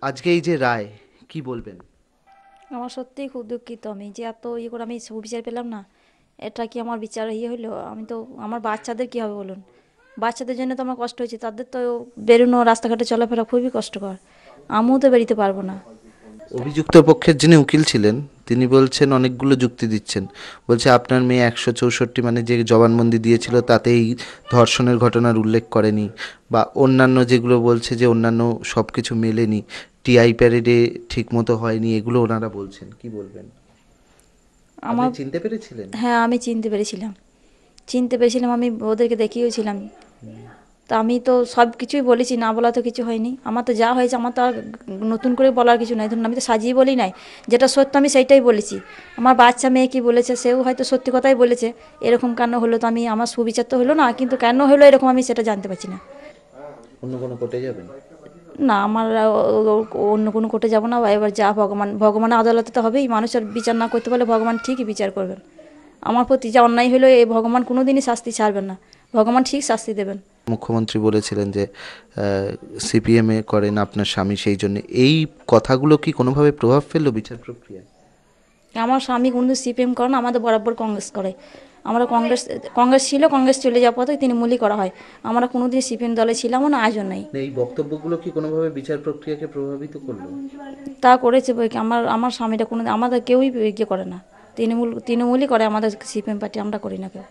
আজকে এই যে রায়, কি বলবেন? আমার সত্যিই খুব দুঃখিত আমি যে এত ইয়ে করে আমি সুবিচার পেলাম না। এটা কি আমার বিচার ইয়ে হইলো? আমি তো আমার বাচ্চাদের কি হবে বলুন? বাচ্চাদের জন্য তো আমার কষ্ট হয়েছে, তাদের তো বেরোনো রাস্তাঘাটে চলাফেরা খুবই কষ্টকর। আমিও তো বেরিতে পারবো না। অভিযুক্ত পক্ষের যিনি উকিল ছিলেন তিনি বলছেন, অনেকগুলো যুক্তি দিচ্ছেন। বলছে আপনার মেয়ে 164 মানে যে জবানবন্দি দিয়েছিল তাতেই ধর্ষণের ঘটনার উল্লেখ করেনি, বা অন্যান্য যেগুলো বলছে যে অন্যান্য সব কিছু মেলেনি, টিআই প্যারেডে ঠিক মতো হয়নি, এগুলো ওনারা বলছেন। কি বলবেন? আপনি আমার চিনতে পেরেছিলেন? হ্যাঁ, আমি চিনতে পেরেছিলাম, আমি ওদেরকে দেখিয়েছিলাম। তা আমি তো সব কিছুই বলেছি, না বলা তো কিছু হয়নি। আমার তো যা হয়েছে আমার তো আর নতুন করে বলার কিছু নাই, ধরুন আমি তো সাজিয়ে বলি নাই। যেটা সত্য আমি সেইটাই বলেছি। আমার বাচ্চা মেয়ে কি বলেছে সেও হয়তো সত্যি কথাই বলেছে। এরকম কেন হলো তো আমি, আমার সুবিচার তো হলো না, কিন্তু কেন হলো এরকম আমি সেটা জানতে পারছি না। অন্য কোনো কোর্টে যাবেন? না আমার অন্য কোনো কোর্টে যাবো না, এবার যা ভগবানের আদালতে তো হবেই। মানুষের বিচার না করতে পারলে ভগবান ঠিকই বিচার করবেন। আমার প্রতি যা অন্যায় হলো এই ভগবান কোনো দিনই শাস্তি ছাড়বেন না। ভগবান ঠিক শাস্তি দেবেন। মুখ্যমন্ত্রী বলেছিলেন যে সিপিএমে করেন আপনার স্বামী, সেই জন্য এই কথাগুলো কি কোনোভাবে প্রভাব ফেললো বিচার প্রক্রিয়ায়? আমার স্বামী কোনোদিন সিপিএম করে না, আমাদের বরাবর কংগ্রেস করে। আমরা কংগ্রেস কংগ্রেস ছিল, কংগ্রেস চলে যাওয়ার পথে তৃণমূলই করা হয়। আমরা কোনোদিন সিপিএম দলে ছিলামও না, আজও নেই। না, এই বক্তব্যগুলো কি কোনোভাবে বিচার প্রক্রিয়াকে প্রভাবিত করলো? তা করেছে বই কি, আমার আমার স্বামীটা কোনো আমাদের কেউই ইয়ে করে না। তৃণমূলই করে আমাদের সিপিএম পার্টি, আমরা করি না কেউ।